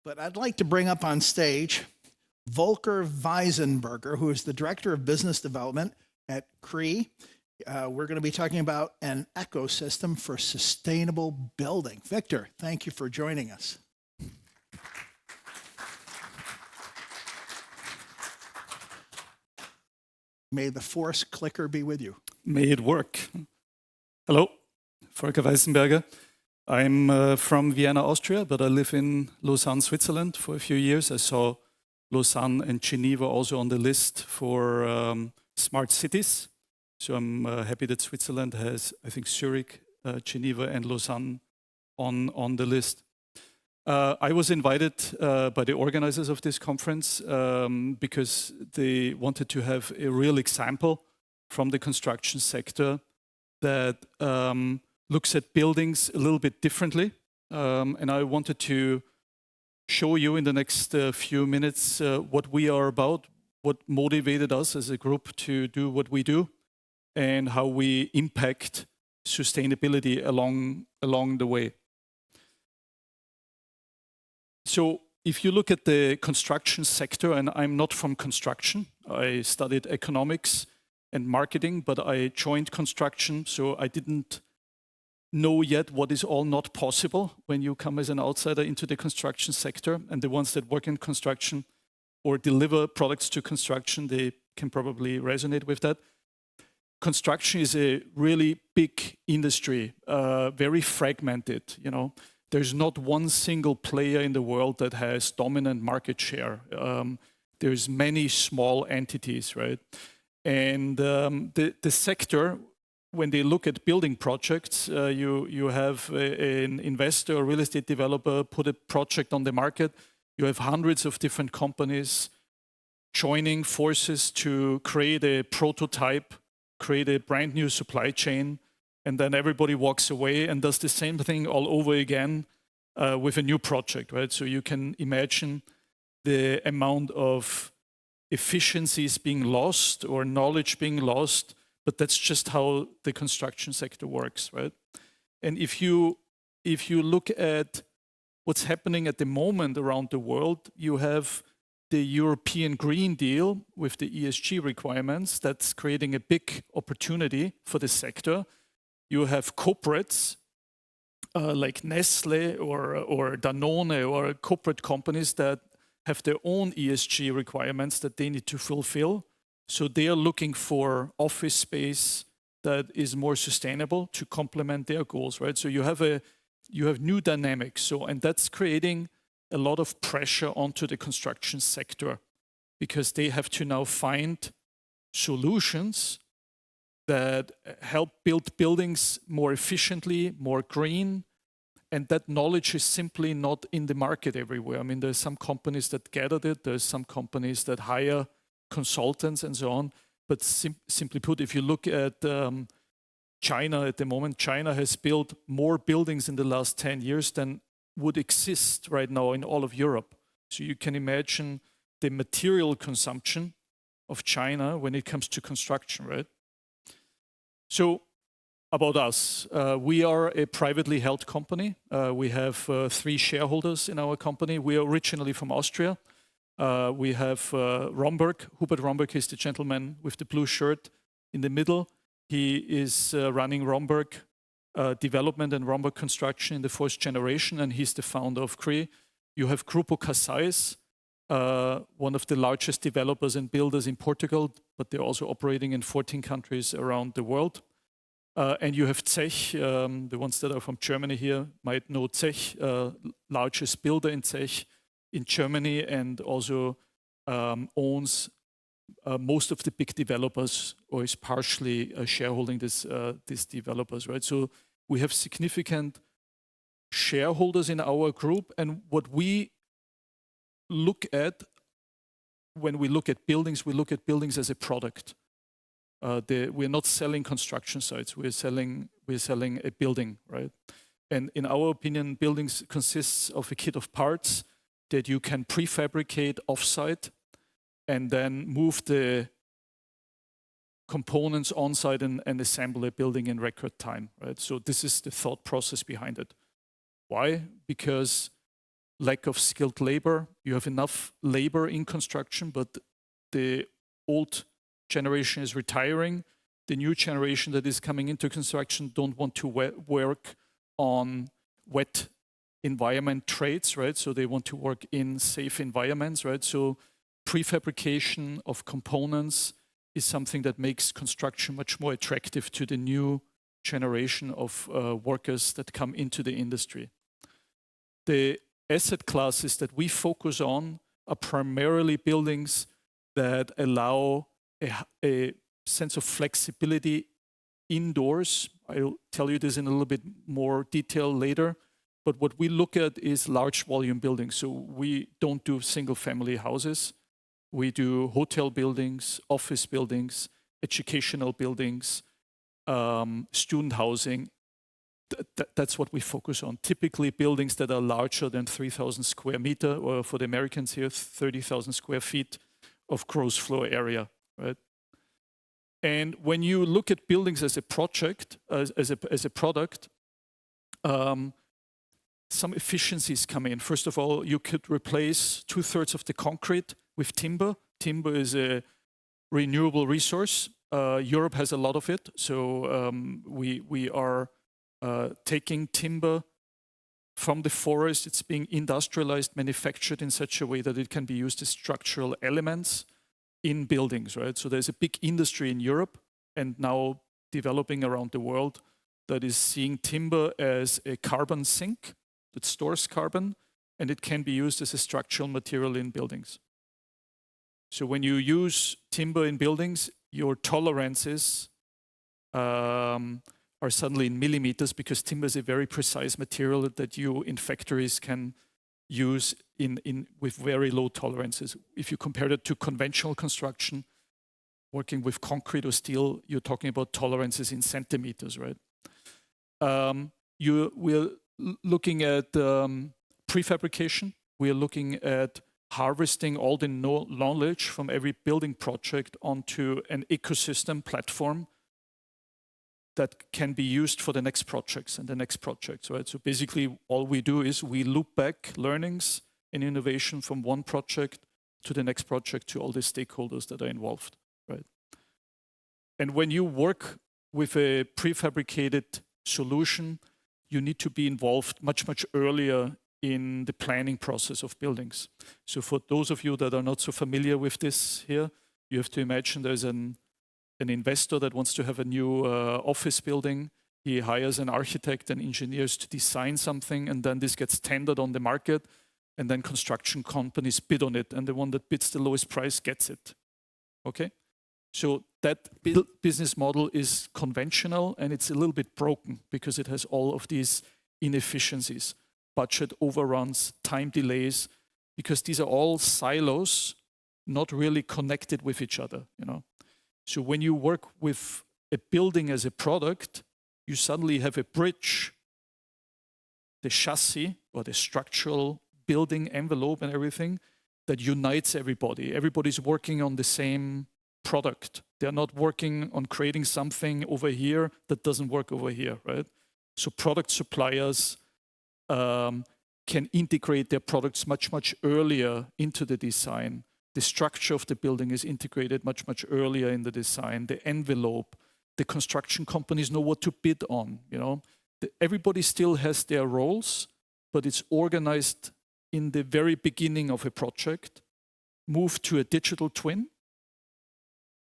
But I'd like to bring up on stage Volker Weissenberger, who is the Director of Business Development at CREE. We're going to be talking about an ecosystem for sustainable building. Victor, thank you for joining us. May the force clicker be with you. May it work. Hello, Volker Weissenberger. I'm from Vienna, Austria, but I live in Lausanne, Switzerland for a few years. I saw Lausanne and Geneva also on the list for smart cities. So I'm happy that Switzerland has, I think, Zurich, Geneva and Lausanne on the list. I was invited by the organizers of this conference because they wanted to have a real example from the construction sector that looks at buildings a little bit differently. And I wanted to show you in the next few minutes what we are about, what motivated us as a group to do what we do, and how we impact sustainability along the way. So if you look at the construction sector, and I'm not from construction, I studied economics and marketing, but I joined construction, so I didn't know yet what is all not possible when you come as an outsider into the construction sector. And the ones that work in construction or deliver products to construction, they can probably resonate with that. Construction is a really big industry, very fragmented. You know, there's not one single player in the world that has dominant market share. There's many small entities, right? And the sector, when they look at building projects, you have an investor, a real estate developer, put a project on the market. You have hundreds of different companies joining forces to create a prototype, create a brand new supply chain, and then everybody walks away and does the same thing all over again with a new project, right? So you can imagine the amount of efficiencies being lost or knowledge being lost. But that's just how the construction sector works, right? And if you look at what's happening at the moment around the world, you have the European Green Deal with the ESG requirements. That's creating a big opportunity for the sector. You have corporates like Nestle or Danone or corporate companies that have their own ESG requirements that they need to fulfill. So they are looking for office space that is more sustainable to complement their goals, right? So you have new dynamics. So, and that's creating a lot of pressure onto the construction sector because they have to now find solutions that help build buildings more efficiently, more green. And that knowledge is simply not in the market everywhere. I mean, there's some companies that gathered it. There's some companies that hire consultants and so on. But simply put, if you look at China at the moment, China has built more buildings in the last 10 years than would exist right now in all of Europe. So you can imagine the material consumption of China when it comes to construction, right? So about us, we are a privately held company. We have 3 shareholders in our company. We are originally from Austria. We have Romberg. Hubert Romberg is the gentleman with the blue shirt in the middle. He is running Romberg Development and Romberg Construction in the 4th generation, and he's the founder of CREE. You have Grupo Casais, one of the largest developers and builders in Portugal, but they're also operating in 14 countries around the world. And you have Zech, the ones that are from Germany here might know Zech, largest builder in Zech in Germany, and also owns most of the big developers, or is partially shareholding these developers, right? So we have significant shareholders in our group, and what we look at when we look at buildings, we look at buildings as a product. We're not selling construction sites. We're selling a building, right? And in our opinion, buildings consists of a kit of parts that you can prefabricate offsite and then move the components on-site and assemble a building in record time, right? So this is the thought process behind it. Why? Because lack of skilled labor. You have enough labor in construction, but the old generation is retiring. The new generation that is coming into construction don't want to work on wet environment trades, right? So they want to work in safe environments, right? So prefabrication of components is something that makes construction much more attractive to the new generation of workers that come into the industry. The asset classes that we focus on are primarily buildings that allow a sense of flexibility indoors. I'll tell you this in a little bit more detail later. But what we look at is large volume buildings. So we don't do single family houses. We do hotel buildings, office buildings, educational buildings, student housing. That's what we focus on. Typically buildings that are larger than 3,000 square meter, or for the Americans here, 30,000 square feet of gross floor area, right? And when you look at buildings as a project, as a product, some efficiencies come in. First of all, you could replace 2/3 of the concrete with timber. Timber is a renewable resource. Europe has a lot of it. So we are taking timber from the forest. It's being industrialized, manufactured in such a way that it can be used as structural elements in buildings, right? So there's a big industry in Europe and now developing around the world that is seeing timber as a carbon sink that stores carbon, and it can be used as a structural material in buildings. So when you use timber in buildings, your tolerances are suddenly in millimeters, because timber is a very precise material that you in factories can use with very low tolerances. If you compare it to conventional construction, working with concrete or steel, you're talking about tolerances in centimeters, right? We're looking at prefabrication. We're looking at harvesting all the knowledge from every building project onto an ecosystem platform that can be used for the next projects and the next projects, right? So basically all we do is we loop back learnings and innovation from one project to the next project to all the stakeholders that are involved, right? And when you work with a prefabricated solution, you need to be involved much, much earlier in the planning process of buildings. So for those of you that are not so familiar with this here, you have to imagine there's an investor that wants to have a new office building. He hires an architect and engineers to design something, and then this gets tendered on the market, and then construction companies bid on it, and the one that bids the lowest price gets it. Okay? So that business model is conventional, and it's a little bit broken because it has all of these inefficiencies, budget overruns, time delays, because these are all silos, not really connected with each other, you know. So when you work with a building as a product, you suddenly have a bridge, the chassis or the structural building envelope and everything that unites everybody. Everybody's working on the same product. They're not working on creating something over here that doesn't work over here, right? So product suppliers can integrate their products much, much earlier into the design. The structure of the building is integrated much, much earlier in the design. The envelope, the construction companies know what to bid on, you know. Everybody still has their roles, but it's organized in the very beginning of a project, move to a digital twin,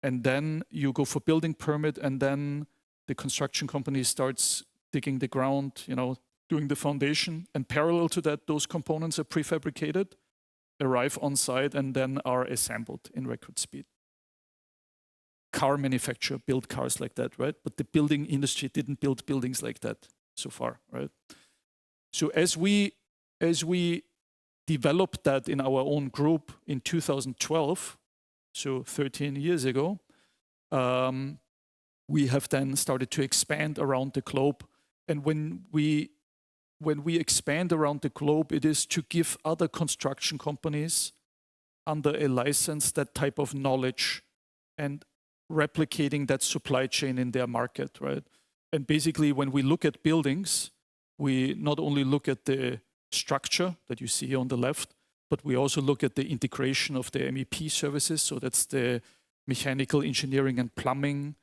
and then you go for building permit, and then the construction company starts digging the ground, you know, doing the foundation, and parallel to that, those components are prefabricated, arrive on site, and then are assembled in record speed. Car manufacturer build cars like that, right? But the building industry didn't build buildings like that so far, right? So as we developed that in our own group in 2012, so 13 years ago, we have then started to expand around the globe. And when we expand around the globe, it is to give other construction companies under a license that type of knowledge and replicating that supply chain in their market, right? And basically, when we look at buildings, we not only look at the structure that you see on the left, but we also look at the integration of the MEP services. So that's the mechanical engineering and plumbing,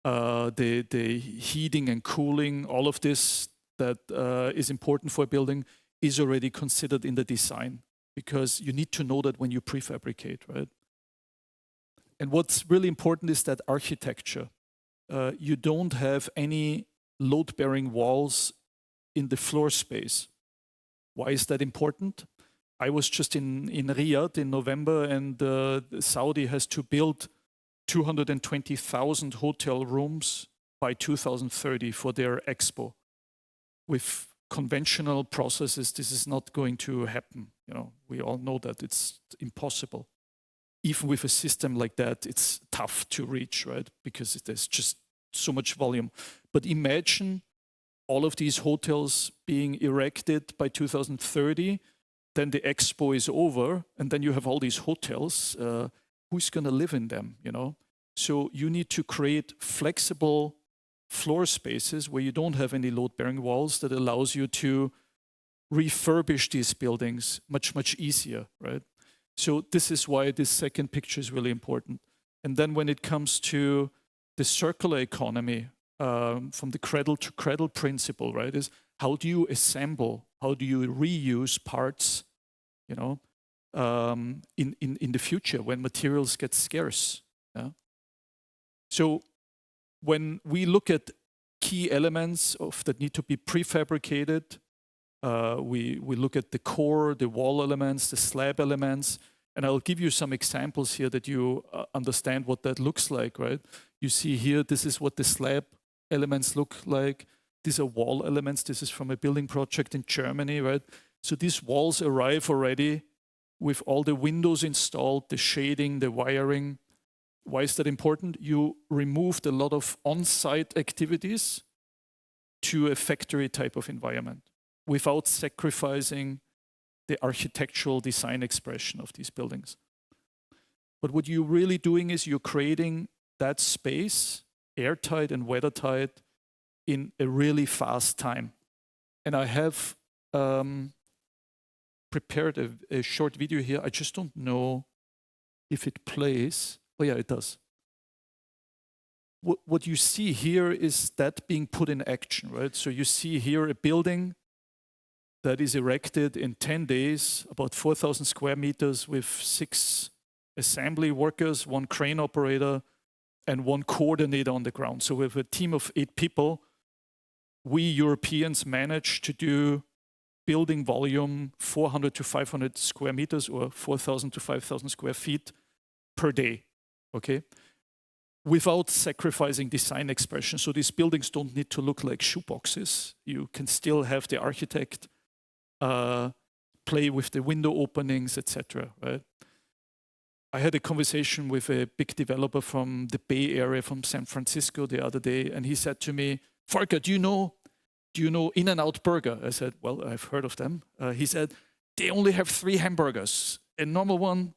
the heating and cooling, all of this that is important for a building is already considered in the design, because you need to know that when you prefabricate, right? And what's really important is that architecture. You don't have any load-bearing walls in the floor space. Why is that important? I was just in Riyadh in November, and Saudi has to build 220,000 hotel rooms by 2030 for their expo. With conventional processes, this is not going to happen. You know, we all know that it's impossible. Even with a system like that, it's tough to reach, right? Because there's just so much volume. But imagine all of these hotels being erected by 2030, then the expo is over, and then you have all these hotels. Who's going to live in them, you know? So you need to create flexible floor spaces where you don't have any load-bearing walls that allows you to refurbish these buildings much, much easier, right? So this is why this second picture is really important. And then when it comes to the circular economy, from the cradle to cradle principle, right, is how do you assemble, how do you reuse parts, you know, in the future when materials get scarce. Yeah? So when we look at key elements that need to be prefabricated, we look at the core, the wall elements, the slab elements, and I'll give you some examples here that you understand what that looks like, right? You see here, this is what the slab elements look like. These are wall elements. This is from a building project in Germany, right? So these walls arrive already with all the windows installed, the shading, the wiring. Why is that important? You removed a lot of on-site activities to a factory type of environment without sacrificing the architectural design expression of these buildings. But what you're really doing is you're creating that space, airtight and weathertight, in a really fast time. And I have prepared a short video here. I just don't know if it plays. Oh yeah, it does. What you see here is that being put in action, right? So you see here a building that is erected in 10 days, about 4,000 square meters with 6 assembly workers, 1 crane operator, and 1 coordinator on the ground. So with a team of 8 people, we Europeans managed to do building volume 400 to 500 square meters or 4,000 to 5,000 square feet per day, okay? Without sacrificing design expression. So these buildings don't need to look like shoeboxes. You can still have the architect play with the window openings, etc., right? I had a conversation with a big developer from the Bay Area, from San Francisco the other day, and he said to me, Volker, do you know In-N-Out Burger? I said, well, I've heard of them. He said, they only have 3 hamburgers, a normal one,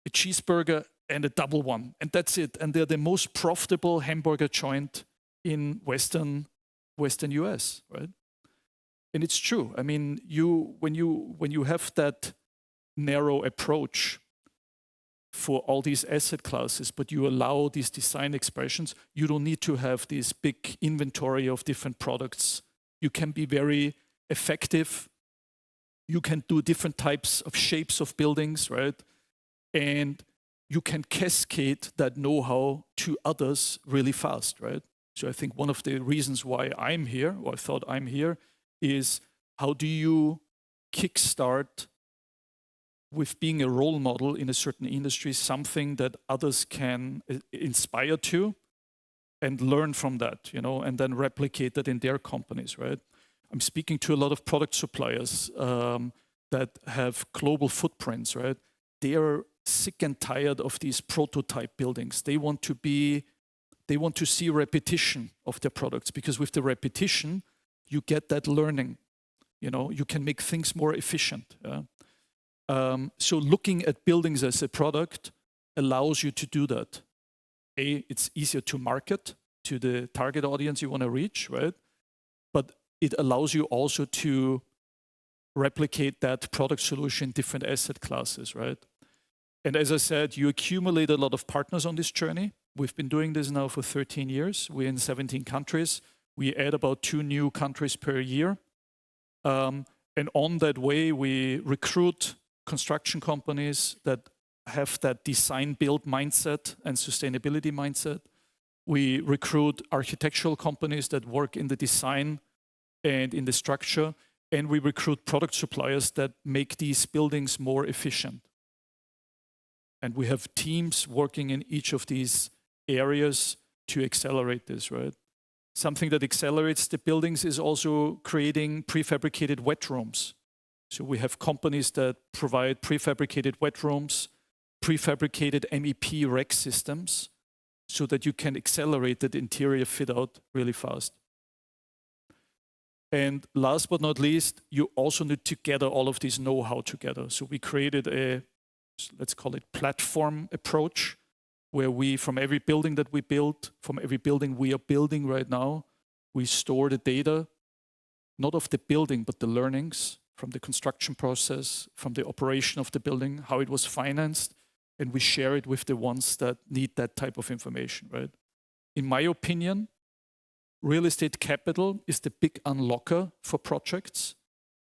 a cheeseburger, and a double one, and that's it. And they're the most profitable hamburger joint in Western US, right? And it's true. I mean, when you have that narrow approach for all these asset classes, but you allow these design expressions, you don't need to have this big inventory of different products. You can be very effective. You can do different types of shapes of buildings, right? And you can cascade that know-how to others really fast, right? So I think one of the reasons why I'm here, or I thought I'm here, is how do you kickstart with being a role model in a certain industry, something that others can inspire to and learn from that, you know, and then replicate that in their companies, right? I'm speaking to a lot of product suppliers that have global footprints, right? They are sick and tired of these prototype buildings. They want to see repetition of their products, because with the repetition, you get that learning. You know, you can make things more efficient. Yeah? So looking at buildings as a product allows you to do that. It's easier to market to the target audience you want to reach, right? But it allows you also to replicate that product solution in different asset classes, right? And as I said, you accumulate a lot of partners on this journey. We've been doing this now for 13 years. We're in 17 countries. We add about 2 new countries per year. And on that way, we recruit construction companies that have that design-build mindset and sustainability mindset. We recruit architectural companies that work in the design and in the structure. And we recruit product suppliers that make these buildings more efficient. And we have teams working in each of these areas to accelerate this, right? Something that accelerates the buildings is also creating prefabricated wet rooms. So we have companies that provide prefabricated wet rooms, prefabricated MEP rack systems, so that you can accelerate that interior fit out really fast. And last but not least, you also need to gather all of this know-how together. So we created a, let's call it, platform approach, where we, from every building that we build, from every building we are building right now, we store the data, not of the building, but the learnings from the construction process, from the operation of the building, how it was financed, and we share it with the ones that need that type of information, right? In my opinion, real estate capital is the big unlocker for projects,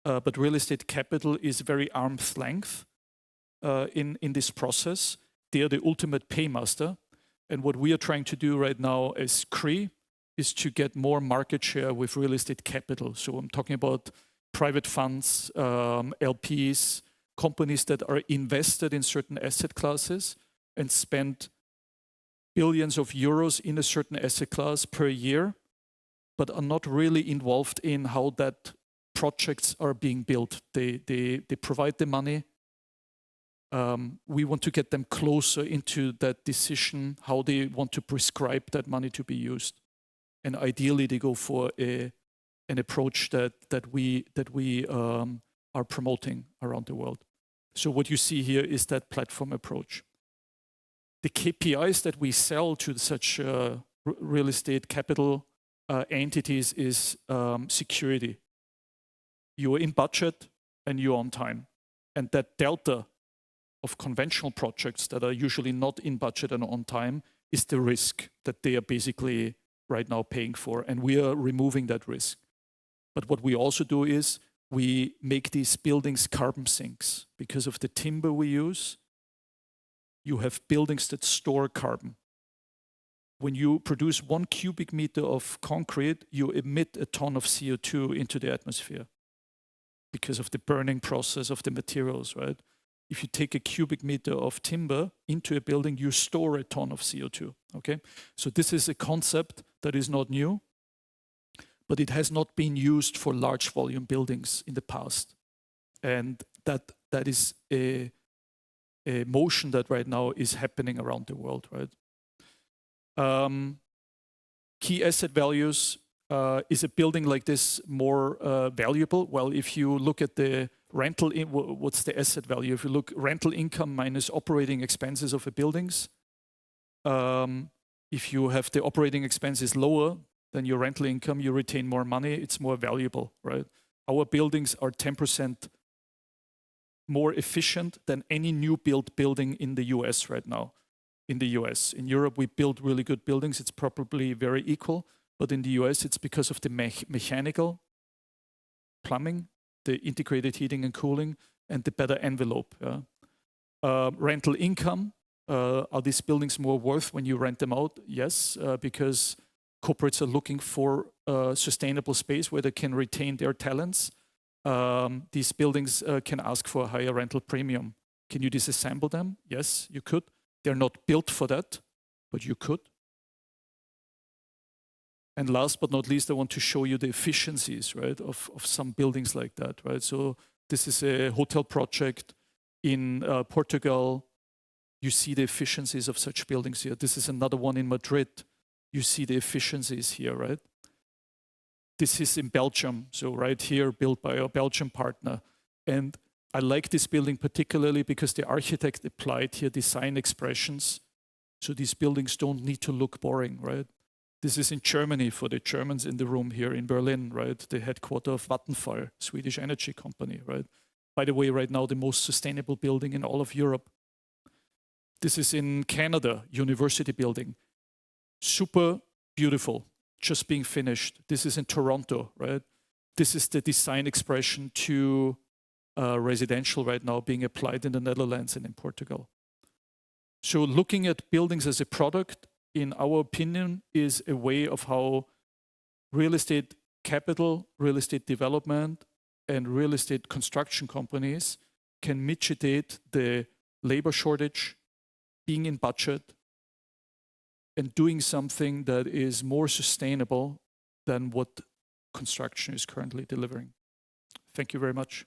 but real estate capital is very arm's length in this process. They are the ultimate paymaster. And what we are trying to do right now as CREE is to get more market share with real estate capital. So I'm talking about private funds, LPs, companies that are invested in certain asset classes and spend billions of euros in a certain asset class per year, but are not really involved in how that projects are being built. They provide the money. We want to get them closer into that decision, how they want to prescribe that money to be used. And ideally, they go for an approach that we are promoting around the world. So what you see here is that platform approach. The KPIs that we sell to such real estate capital entities is security. You're in budget and you're on time. And that delta of conventional projects that are usually not in budget and on time is the risk that they are basically right now paying for. And we are removing that risk. But what we also do is we make these buildings carbon sinks. Because of the timber we use, you have buildings that store carbon. When you produce 1 cubic meter of concrete, you emit a ton of CO2 into the atmosphere because of the burning process of the materials, right? If you take a cubic meter of timber into a building, you store a ton of CO2, okay? So this is a concept that is not new, but it has not been used for large volume buildings in the past. And that is a motion that right now is happening around the world, right? Key asset values, is a building like this more valuable? Well, if you look at the rental, what's the asset value? If you look rental income minus operating expenses of a buildings, if you have the operating expenses lower than your rental income, you retain more money, it's more valuable, right? Our buildings are 10% more efficient than any new built building in the US right now. In the US. In Europe, we build really good buildings. It's probably very equal. But in the US, it's because of the mechanical plumbing, the integrated heating and cooling, and the better envelope. Rental income, are these buildings more worth when you rent them out? Yes, because corporates are looking for sustainable space where they can retain their talents. These buildings can ask for a higher rental premium. Can you disassemble them? Yes, you could. They're not built for that, but you could. And last but not least, I want to show you the efficiencies, right, of some buildings like that, right? So this is a hotel project in Portugal. You see the efficiencies of such buildings here. This is another one in Madrid. You see the efficiencies here, right? This is in Belgium, so right here, built by our Belgian partner. And I like this building particularly because the architect applied here design expressions. So these buildings don't need to look boring, right? This is in Germany for the Germans in the room here in Berlin, right? The headquarters of Vattenfall, Swedish energy company, right? By the way, right now the most sustainable building in all of Europe. This is in Canada, university building. Super beautiful, just being finished. This is in Toronto, right? This is the design expression to residential right now being applied in the Netherlands and in Portugal. So looking at buildings as a product, in our opinion, is a way of how real estate capital, real estate development, and real estate construction companies can mitigate the labor shortage, being in budget, and doing something that is more sustainable than what construction is currently delivering. Thank you very much.